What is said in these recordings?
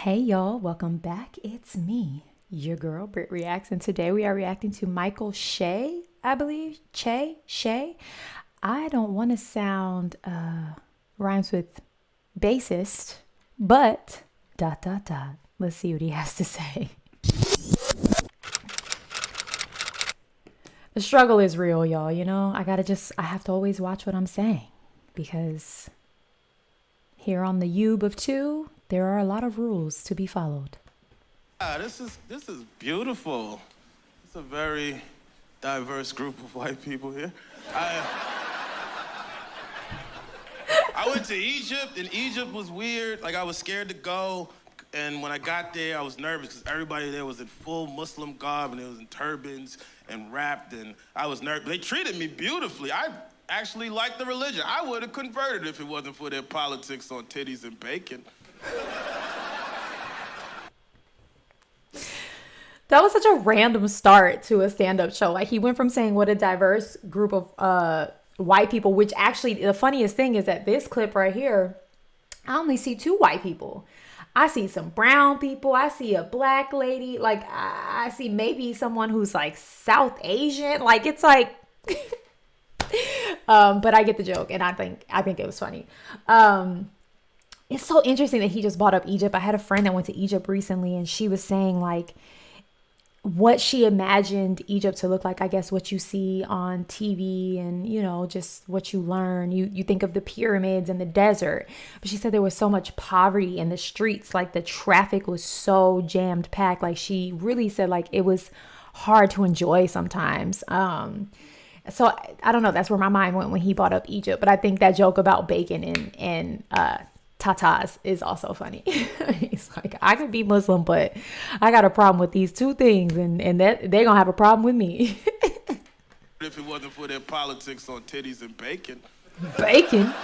Hey y'all, welcome back. It's me, your girl, BrittReacts, and today we are reacting to Michael Shea, I believe. Shea. I don't want to sound rhymes with bassist, but ... Let's see what he has to say. The struggle is real, y'all. You know, I have to always watch what I'm saying because here on the Ube of Two, there are a lot of rules to be followed. This is beautiful. It's a very diverse group of white people here. I went to Egypt, and Egypt was weird. Like, I was scared to go, and when I got there, I was nervous because everybody there was in full Muslim garb, and they was in turbans and wrapped, and I was nervous. They treated me beautifully. I actually liked the religion. I would have converted if it wasn't for their politics on titties and bacon. That was such a random start to a stand-up show. Like, he went from saying what a diverse group of white people, which actually the funniest thing is that this clip right here, I only see two white people. I see some brown people. I see a black lady. Like, I see maybe someone who's like South Asian. Like, it's like, but I get the joke, and I think it was funny. It's so interesting that he just brought up Egypt. I had a friend that went to Egypt recently, and she was saying like what she imagined Egypt to look like. I guess what you see on TV and, you know, just what you learn. You think of the pyramids and the desert. But she said there was so much poverty in the streets. Like, the traffic was so jammed packed. Like, she really said like it was hard to enjoy sometimes. So I don't know. That's where my mind went when he brought up Egypt. But I think that joke about bacon and tatas is also funny. He's like, I could be Muslim, but I got a problem with these two things, and that they're gonna have a problem with me. If it wasn't for their politics on titties and bacon. Bacon?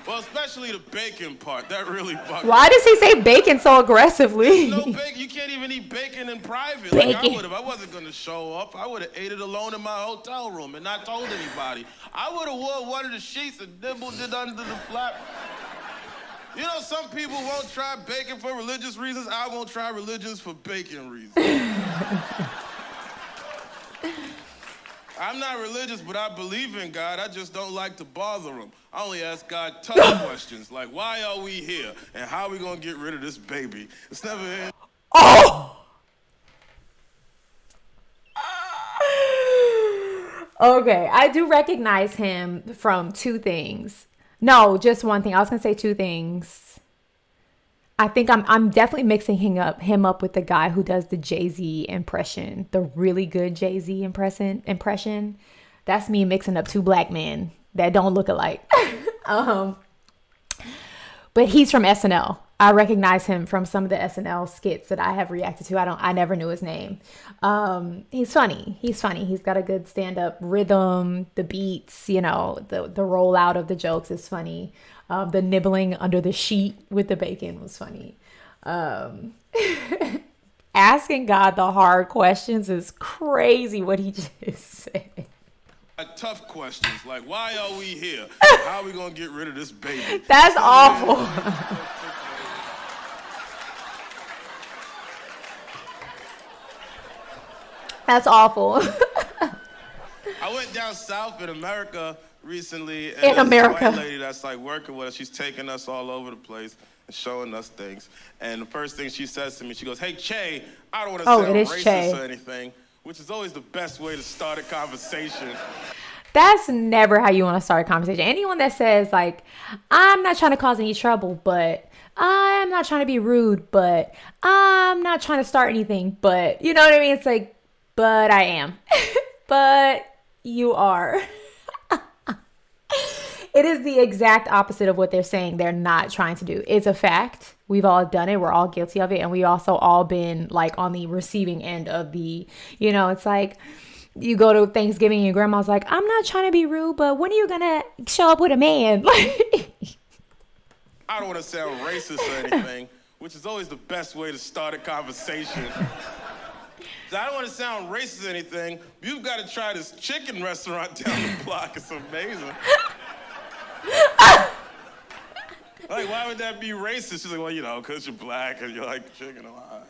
Well, especially the bacon part. That really bugged me. Why does he say bacon so aggressively? No bacon. You can't even eat bacon in private. Bacon. Like I would have. I wasn't gonna show up. I would have ate it alone in my hotel room and not told anybody. I would have wore one of the sheets and nibbled it under the flap. You know, some people won't try bacon for religious reasons. I won't try religions for bacon reasons. I'm not religious, but I believe in God. I just don't like to bother him. I only ask God tough questions, like, why are we here? And how are we going to get rid of this baby? It's never in. Oh! Okay, I do recognize him from two things. No, just one thing. I was going to say two things. I think I'm definitely mixing him up with the guy who does the Jay-Z impression, the really good Jay-Z impression. That's me mixing up two black men that don't look alike. But he's from SNL. I recognize him from some of the SNL skits that I have reacted to. I never knew his name. He's funny. He's got a good stand-up rhythm. The beats, you know, the rollout of the jokes is funny. The nibbling under the sheet with the bacon was funny. Asking God the hard questions is crazy what he just said. Tough questions, like, why are we here? How are we going to get rid of this baby? That's awful. That's awful. I went down south in America recently. And in America. There's a white lady that's like working with us. She's taking us all over the place and showing us things. And the first thing she says to me, she goes, "Hey, Che, I don't want to sound racist Che. or anything," which is always the best way to start a conversation. That's never how you want to start a conversation. Anyone that says like, I'm not trying to cause any trouble, but I'm not trying to be rude, but I'm not trying to start anything, but you know what I mean? It's like, but I am. But you are. It is the exact opposite of what they're saying they're not trying to do. It's a fact. We've all done it. We're all guilty of it. And we also all been like on the receiving end of the, you know, it's like you go to Thanksgiving and your grandma's like, I'm not trying to be rude, but when are you going to show up with a man? I don't want to sound racist or anything, which is always the best way to start a conversation. I don't want to sound racist or anything. You've got to try this chicken restaurant down the block. It's amazing. Like, why would that be racist? She's like, well, you know, because you're black and you like chicken a lot.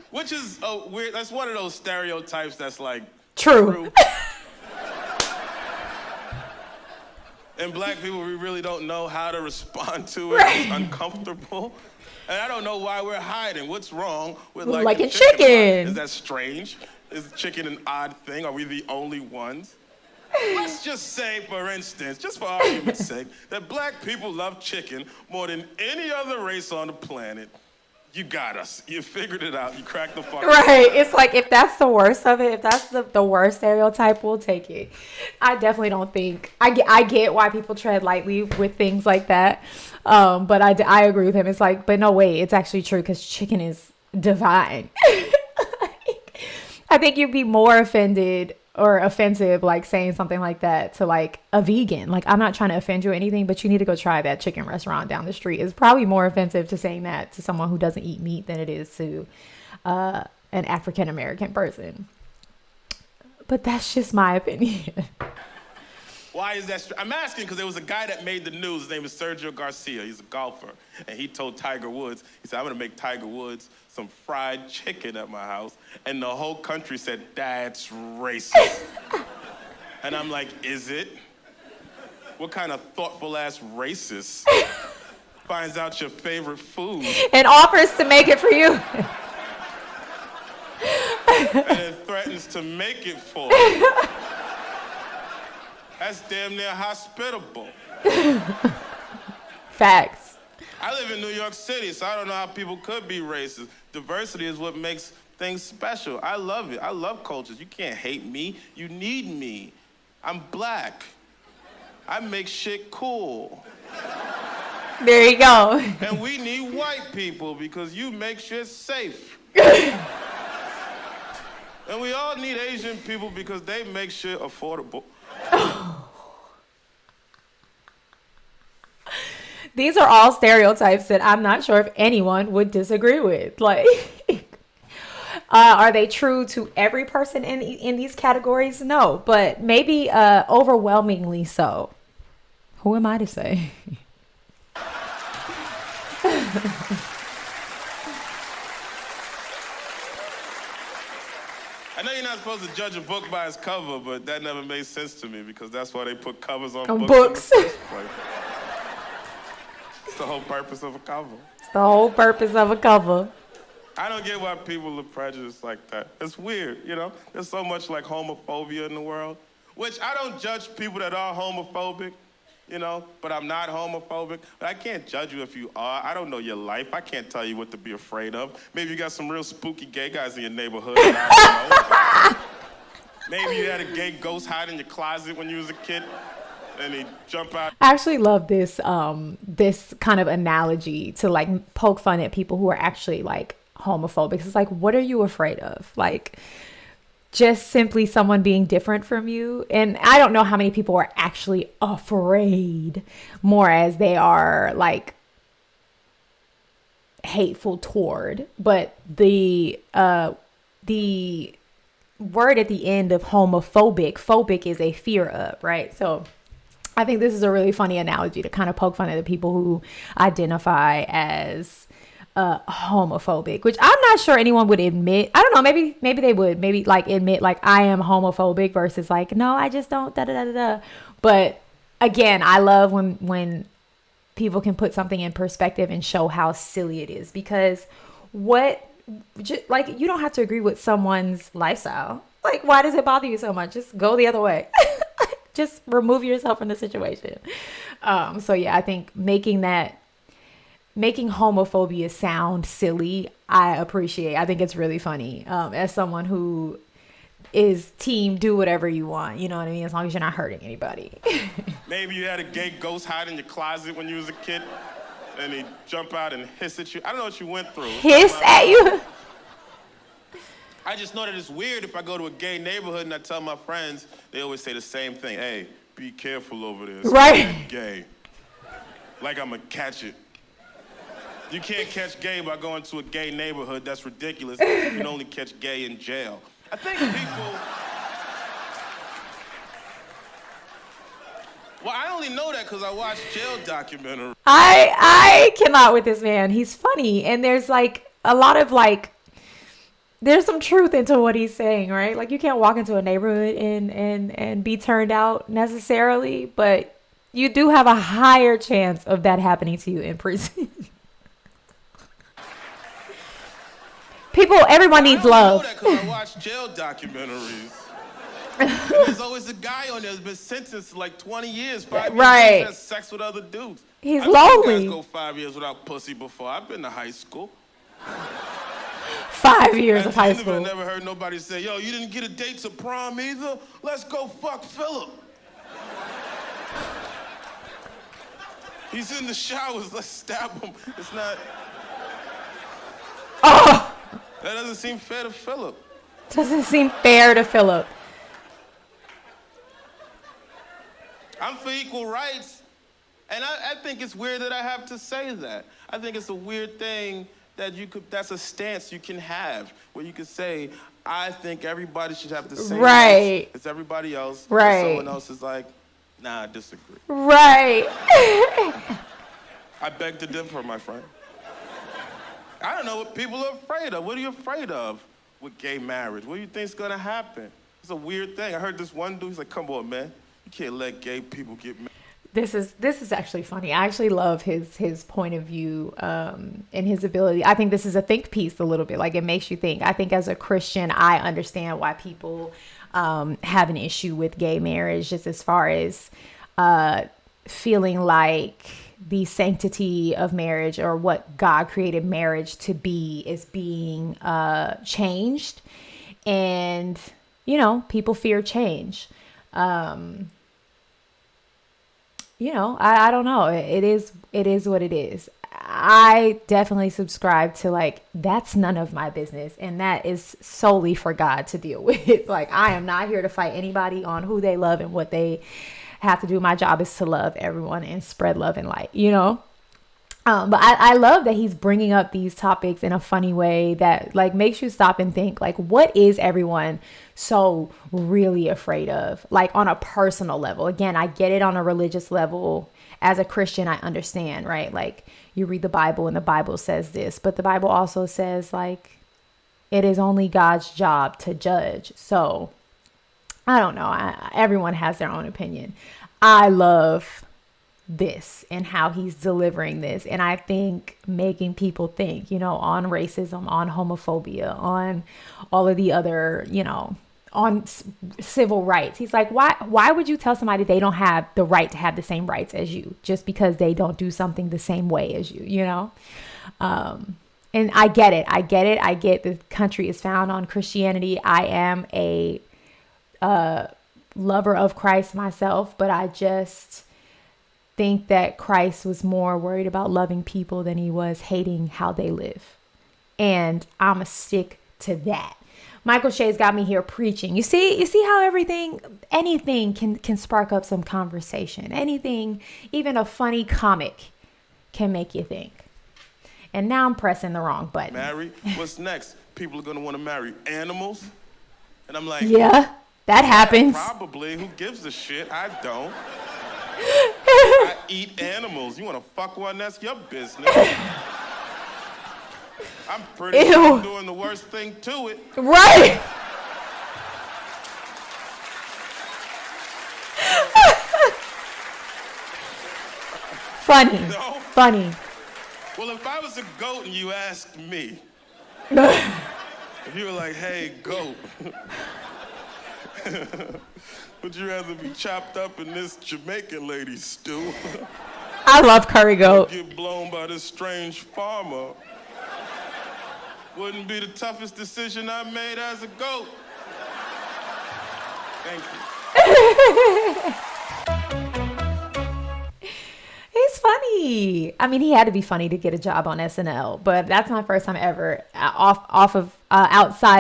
Which is weird. That's one of those stereotypes that's like true. And black people, we really don't know how to respond to it. Right. It's uncomfortable. And I don't know why we're hiding. What's wrong with liking chicken? chicken? Is that strange? Is chicken an odd thing? Are we the only ones? Let's just say, for instance, just for argument's sake, that black people love chicken more than any other race on the planet. You got us. You figured it out. You cracked the fuck Right. It's like, if that's the worst of it, if that's the worst stereotype, we'll take it. I definitely don't think, I get why people tread lightly with things like that. But I agree with him. It's like, but no way, it's actually true, because chicken is divine. I think you'd be more offended or offensive, like saying something like that to like a vegan. Like, I'm not trying to offend you or anything, but you need to go try that chicken restaurant down the street. It's probably more offensive to saying that to someone who doesn't eat meat than it is to an African-American person. But that's just my opinion. Why is that? I'm asking because there was a guy that made the news. His name is Sergio Garcia. He's a golfer. And he told Tiger Woods, he said, I'm going to make Tiger Woods some fried chicken at my house. And the whole country said, that's racist. And I'm like, is it? What kind of thoughtful-ass racist finds out your favorite food And offers to make it for you. and then threatens to make it for you? That's damn near hospitable. Facts. I live in New York City, so I don't know how people could be racist. Diversity is what makes things special. I love it. I love cultures. You can't hate me. You need me. I'm black. I make shit cool. There you go. And we need white people because you make shit safe. And we all need Asian people because they make shit affordable. These are all stereotypes that I'm not sure if anyone would disagree with. Like, are they true to every person in these categories? No, but maybe overwhelmingly so. Who am I to say? I know you're not supposed to judge a book by its cover, but that never made sense to me because that's why they put covers on books. In the first place. It's the whole purpose of a cover. It's the whole purpose of a cover. I don't get why people are prejudiced like that. It's weird, you know? There's so much like homophobia in the world, which I don't judge people that are homophobic, you know, but I'm not homophobic. But I can't judge you if you are. I don't know your life. I can't tell you what to be afraid of. Maybe you got some real spooky gay guys in your neighborhood that I don't know. Maybe you had a gay ghost hide in your closet when you was a kid. And he jump out. I actually love this this kind of analogy to like poke fun at people who are actually like homophobic. It's like, what are you afraid of? Like, just simply someone being different from you. And I don't know how many people are actually afraid, more as they are like hateful toward. But the word at the end of phobic is a fear of, right? So I think this is a really funny analogy to kind of poke fun at the people who identify as homophobic, which I'm not sure anyone would admit. I don't know, maybe they would, maybe like admit like I am homophobic versus like, no, I just don't da. But again, I love when people can put something in perspective and show how silly it is, because like, you don't have to agree with someone's lifestyle. Like, why does it bother you so much? Just go the other way. Just remove yourself from the situation. So yeah, I think making homophobia sound silly, I appreciate. I think it's really funny. As someone who is team do whatever you want, you know what I mean? As long as you're not hurting anybody. Maybe you had a gay ghost hide in your closet when you was a kid, and he jump out and hiss at you. I don't know what you went through. Hiss at you? I just know that it's weird if I go to a gay neighborhood and I tell my friends, they always say the same thing. Hey, be careful over there. It's Right. Gay. Like I'm gonna catch it. You can't catch gay by going to a gay neighborhood. That's ridiculous. You can only catch gay in jail. I think people... Well, I only know that because I watched jail documentary. I cannot with this man. He's funny, and there's like a lot of like there's some truth into what he's saying, right? Like you can't walk into a neighborhood and be turned out necessarily, but you do have a higher chance of that happening to you in prison. Everyone needs love. I know that because I watch jail documentaries. And there's always a guy on there that's been sentenced to like 20 years, 5 years, right. has sex with other dudes. He's I've lonely. Seen guys go 5 years without pussy before. I've been to high school. 5 years of high school. I never heard nobody say, yo, you didn't get a date to prom either? Let's go fuck Philip. He's in the showers, let's stab him. It's not... Oh! That doesn't seem fair to Philip. Doesn't seem fair to Philip. I'm for equal rights. And I think it's weird that I have to say that. I think it's a weird thing that that's a stance you can have, where you could say, I think everybody should have the same rights as everybody else. Right. And someone else is like, nah, I disagree. Right. I beg to differ, my friend. I don't know what people are afraid of. What are you afraid of with gay marriage? What do you think's gonna happen? It's a weird thing. I heard this one dude, he's like, come on, man. You can't let gay people get married. This is actually funny. I actually love his point of view and his ability. I think this is a think piece a little bit. Like it makes you think. I think as a Christian, I understand why people have an issue with gay marriage, just as far as feeling like the sanctity of marriage or what God created marriage to be is being changed. And, you know, people fear change. You know, I don't know. It is what it is. I definitely subscribe to like, that's none of my business. And that is solely for God to deal with. Like, I am not here to fight anybody on who they love and what they have to do. My job is to love everyone and spread love and light, you know? But I love that he's bringing up these topics in a funny way that like makes you stop and think like, what is everyone so really afraid of? Like on a personal level. Again, I get it on a religious level. As a Christian, I understand, right? Like you read the Bible and the Bible says this, but the Bible also says like, it is only God's job to judge. So I don't know. Everyone has their own opinion. I love this and how he's delivering this. And I think making people think, you know, on racism, on homophobia, on all of the other, you know, on civil rights. He's like, why would you tell somebody they don't have the right to have the same rights as you just because they don't do something the same way as you, you know? And I get it. I get the country is found on Christianity. I am a lover of Christ myself, but I just think that Christ was more worried about loving people than he was hating how they live. And I'm a stick to that. Michael Shea's got me here preaching. You see how anything can spark up some conversation. Anything, even a funny comic can make you think. And now I'm pressing the wrong button. Marry? What's next? People are going to want to marry animals? And I'm like, yeah, that happens. Probably. Who gives a shit? I don't. I eat animals. You want to fuck one? That's your business. I'm pretty sure I'm doing the worst thing to it. Right. Funny. No? Funny. Well, if I was a goat and you asked me, if you were like, hey, goat, would you rather be chopped up in this Jamaican lady's stew? I love curry goat. Get blown by this strange farmer. Wouldn't be the toughest decision I made as a goat. Thank you. He's funny. I mean, he had to be funny to get a job on SNL, but that's my first time ever outside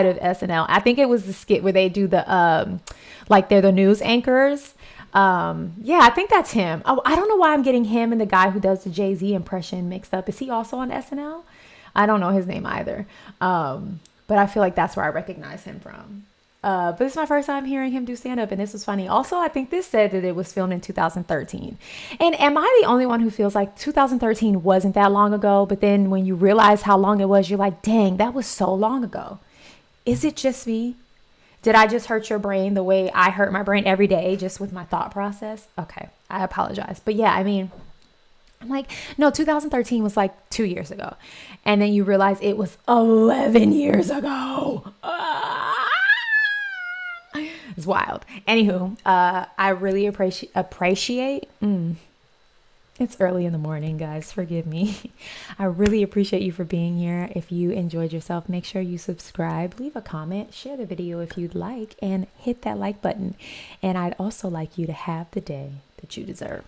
of SNL. I think it was the skit where they do the, like they're the news anchors. Yeah, I think that's him. Oh, I don't know why I'm getting him and the guy who does the Jay-Z impression mixed up. Is he also on SNL? I don't know his name either. But I feel like that's where I recognize him from. But this is my first time hearing him do stand-up, and this was funny. Also, I think this said that it was filmed in 2013. And am I the only one who feels like 2013 wasn't that long ago? But then when you realize how long it was, you're like, dang, that was so long ago. Is it just me? Did I just hurt your brain the way I hurt my brain every day, just with my thought process? Okay, I apologize. But yeah, I mean, I'm like, no, 2013 was like 2 years ago. And then you realize it was 11 years ago. It's wild. Anywho, I really appreciate. It's early in the morning, guys. Forgive me. I really appreciate you for being here. If you enjoyed yourself, make sure you subscribe, leave a comment, share the video if you'd like, and hit that like button. And I'd also like you to have the day that you deserve.